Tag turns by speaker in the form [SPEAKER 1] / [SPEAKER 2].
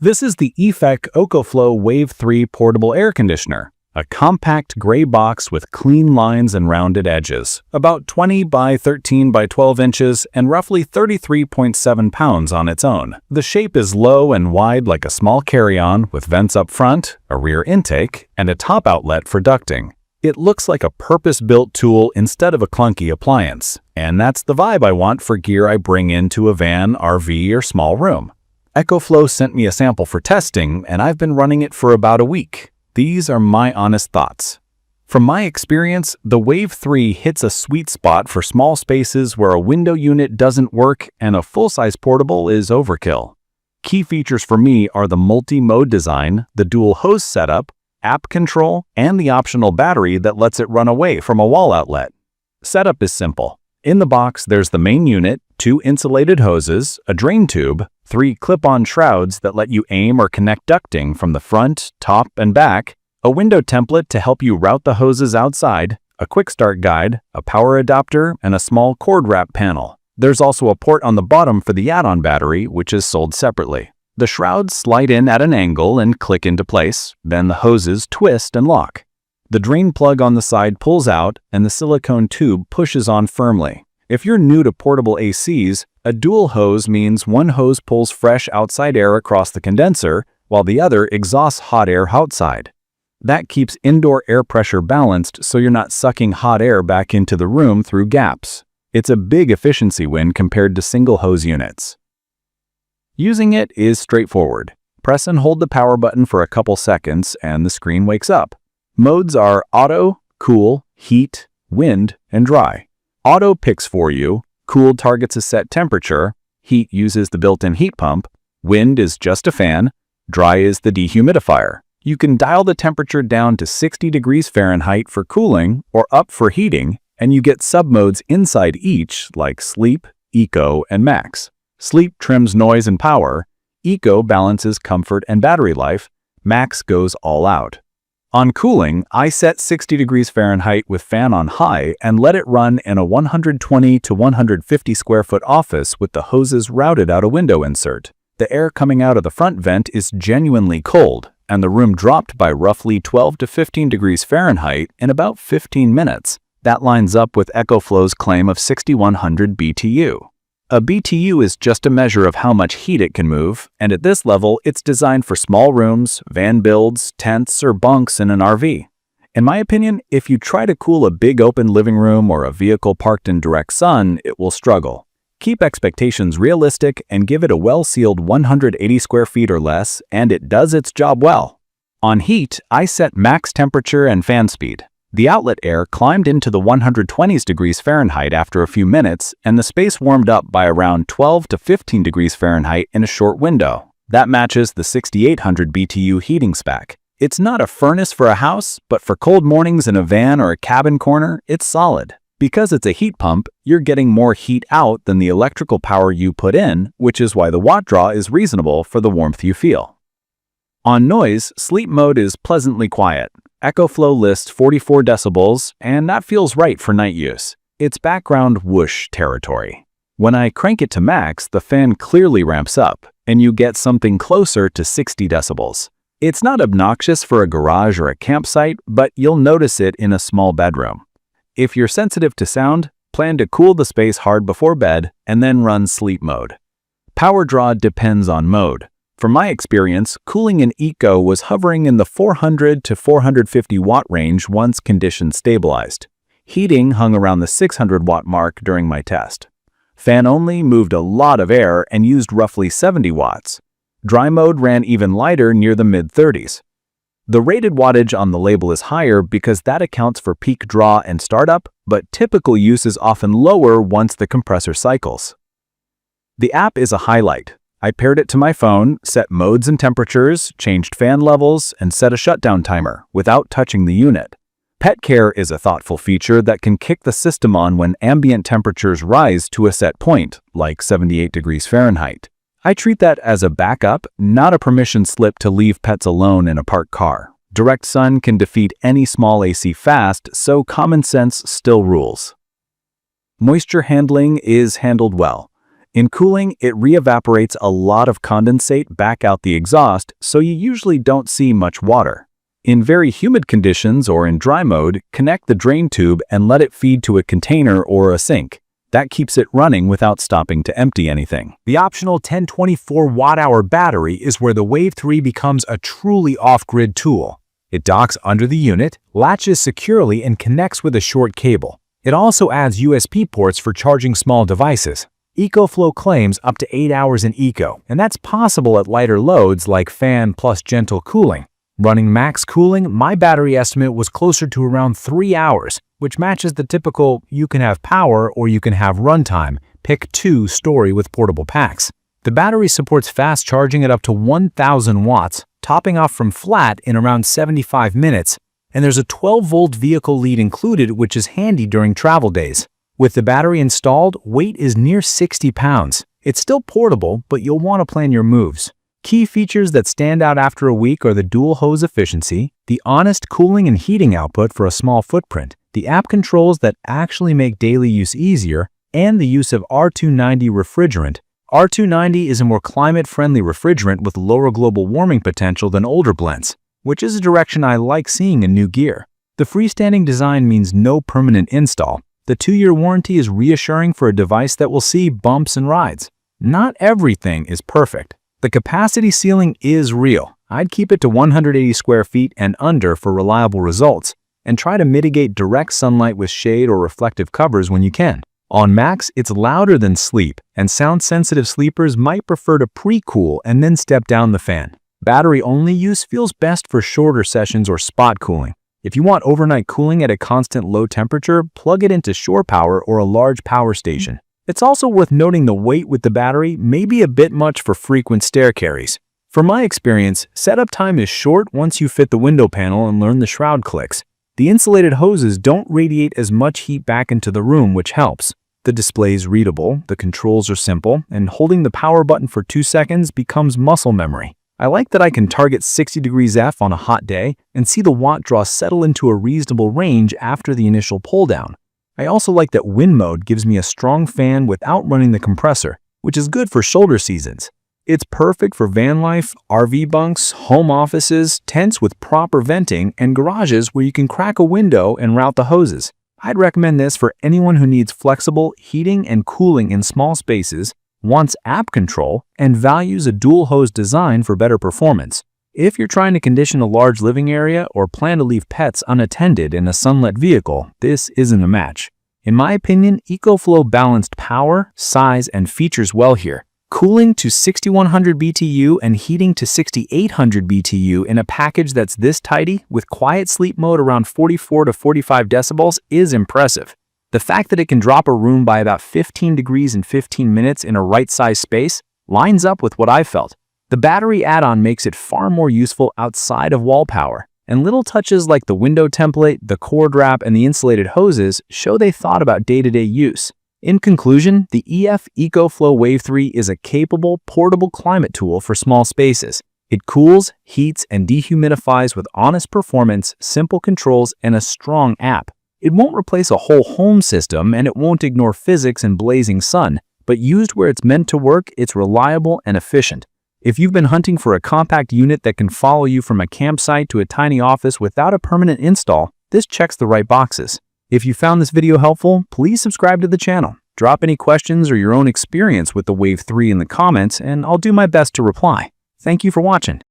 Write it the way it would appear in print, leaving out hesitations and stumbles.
[SPEAKER 1] This is the EF ECOFLOW WAVE 3 portable air conditioner, a compact gray box with clean lines and rounded edges, about 20 by 13 by 12 inches and roughly 33.7 pounds on its own. The shape is low and wide like a small carry-on with vents up front, a rear intake, and a top outlet for ducting. It looks like a purpose-built tool instead of a clunky appliance, and that's the vibe I want for gear I bring into a van, RV, or small room. EcoFlow sent me a sample for testing, and I've been running it for about a week. These are my honest thoughts. From my experience, the Wave 3 hits a sweet spot for small spaces where a window unit doesn't work and a full-size portable is overkill. Key features for me are the multi-mode design, the dual hose setup, app control, and the optional battery that lets it run away from a wall outlet. Setup is simple. In the box, there's the main unit, 2 insulated hoses, a drain tube, 3 clip-on shrouds that let you aim or connect ducting from the front, top, and back, a window template to help you route the hoses outside, a quick start guide, a power adapter, and a small cord wrap panel. There's also a port on the bottom for the add-on battery, which is sold separately. The shrouds slide in at an angle and click into place, then the hoses twist and lock. The drain plug on the side pulls out, and the silicone tube pushes on firmly. If you're new to portable ACs, a dual hose means one hose pulls fresh outside air across the condenser, while the other exhausts hot air outside. That keeps indoor air pressure balanced so you're not sucking hot air back into the room through gaps. It's a big efficiency win compared to single hose units. Using it is straightforward. Press and hold the power button for a couple seconds and the screen wakes up. Modes are auto, cool, heat, wind, and dry. Auto picks for you, cool targets a set temperature, heat uses the built-in heat pump, wind is just a fan, dry is the dehumidifier. You can dial the temperature down to 60 degrees Fahrenheit for cooling or up for heating, and you get sub-modes inside each like Sleep, Eco, and Max. Sleep trims noise and power, Eco balances comfort and battery life, Max goes all out. On cooling, I set 60 degrees Fahrenheit with fan on high and let it run in a 120 to 150 square foot office with the hoses routed out a window insert. The air coming out of the front vent is genuinely cold, and the room dropped by roughly 12 to 15 degrees Fahrenheit in about 15 minutes. That lines up with EcoFlow's claim of 6,100 BTU. A BTU is just a measure of how much heat it can move, and at this level, it's designed for small rooms, van builds, tents, or bunks in an RV. In my opinion, if you try to cool a big open living room or a vehicle parked in direct sun, it will struggle. Keep expectations realistic and give it a well-sealed 180 square feet or less, and it does its job well. On heat, I set max temperature and fan speed. The outlet air climbed into the 120 degrees Fahrenheit after a few minutes, and the space warmed up by around 12 to 15 degrees Fahrenheit in a short window. That matches the 6,800 BTU heating spec. It's not a furnace for a house, but for cold mornings in a van or a cabin corner, it's solid. Because it's a heat pump, you're getting more heat out than the electrical power you put in, which is why the watt draw is reasonable for the warmth you feel. On noise, sleep mode is pleasantly quiet. EcoFlow lists 44 decibels, and that feels right for night use. It's background whoosh territory. When I crank it to max, the fan clearly ramps up, and you get something closer to 60 decibels. It's not obnoxious for a garage or a campsite, but you'll notice it in a small bedroom. If you're sensitive to sound, plan to cool the space hard before bed, and then run sleep mode. Power draw depends on mode. From my experience, cooling in Eco was hovering in the 400 to 450 watt range once conditions stabilized. Heating hung around the 600 watt mark during my test. Fan only moved a lot of air and used roughly 70 watts. Dry mode ran even lighter near the mid-30s. The rated wattage on the label is higher because that accounts for peak draw and startup, but typical use is often lower once the compressor cycles. The app is a highlight. I paired it to my phone, set modes and temperatures, changed fan levels, and set a shutdown timer without touching the unit. Pet care is a thoughtful feature that can kick the system on when ambient temperatures rise to a set point, like 78 degrees Fahrenheit. I treat that as a backup, not a permission slip to leave pets alone in a parked car. Direct sun can defeat any small AC fast, so common sense still rules. Moisture handling is handled well. In cooling, it re-evaporates a lot of condensate back out the exhaust, so you usually don't see much water. In very humid conditions or in dry mode, connect the drain tube and let it feed to a container or a sink. That keeps it running without stopping to empty anything.
[SPEAKER 2] The optional 1024 watt-hour battery is where the Wave 3 becomes a truly off-grid tool. It docks under the unit, latches securely, and connects with a short cable. It also adds USB ports for charging small devices. EcoFlow claims up to 8 hours in eco, and that's possible at lighter loads like fan plus gentle cooling. Running max cooling, my battery estimate was closer to around 3 hours, which matches the typical you can have power or you can have runtime, pick two story with portable packs. The battery supports fast charging at up to 1000 watts, topping off from flat in around 75 minutes, and there's a 12-volt vehicle lead included, which is handy during travel days. With the battery installed, weight is near 60 pounds. It's still portable, but you'll want to plan your moves. Key features that stand out after a week are the dual hose efficiency, the honest cooling and heating output for a small footprint, the app controls that actually make daily use easier, and the use of R290 refrigerant. R290 is a more climate-friendly refrigerant with lower global warming potential than older blends, which is a direction I like seeing in new gear. The freestanding design means no permanent install. The 2-year warranty is reassuring for a device that will see bumps and rides. Not everything is perfect. The capacity ceiling is real. I'd keep it to 180 square feet and under for reliable results, and try to mitigate direct sunlight with shade or reflective covers when you can. On max, it's louder than sleep, and sound-sensitive sleepers might prefer to pre-cool and then step down the fan. Battery-only use feels best for shorter sessions or spot cooling. If you want overnight cooling at a constant low temperature, plug it into shore power or a large power station. It's also worth noting the weight with the battery may be a bit much for frequent stair carries. From my experience, setup time is short once you fit the window panel and learn the shroud clicks. The insulated hoses don't radiate as much heat back into the room, which helps. The display is readable, the controls are simple, and holding the power button for 2 seconds becomes muscle memory. I like that I can target 60 degrees F on a hot day and see the watt draw settle into a reasonable range after the initial pull down. I also like that wind mode gives me a strong fan without running the compressor, which is good for shoulder seasons. It's perfect for van life, RV bunks, home offices, tents with proper venting, and garages where you can crack a window and route the hoses. I'd recommend this for anyone who needs flexible heating and cooling in small spaces, wants app control, and values a dual hose design for better performance. If you're trying to condition a large living area or plan to leave pets unattended in a sunlit vehicle, this isn't a match. In my opinion, EcoFlow balanced power, size, and features well here. Cooling to 6100 BTU and heating to 6800 BTU in a package that's this tidy with quiet sleep mode around 44 to 45 decibels is impressive. The fact that it can drop a room by about 15 degrees in 15 minutes in a right-sized space lines up with what I've felt. The battery add-on makes it far more useful outside of wall power, and little touches like the window template, the cord wrap, and the insulated hoses show they thought about day-to-day use. In conclusion, the EF EcoFlow Wave 3 is a capable, portable climate tool for small spaces. It cools, heats, and dehumidifies with honest performance, simple controls, and a strong app. It won't replace a whole home system, and it won't ignore physics and blazing sun, but used where it's meant to work, it's reliable and efficient. If you've been hunting for a compact unit that can follow you from a campsite to a tiny office without a permanent install, this checks the right boxes. If you found this video helpful, please subscribe to the channel. Drop any questions or your own experience with the Wave 3 in the comments, and I'll do my best to reply. Thank you for watching.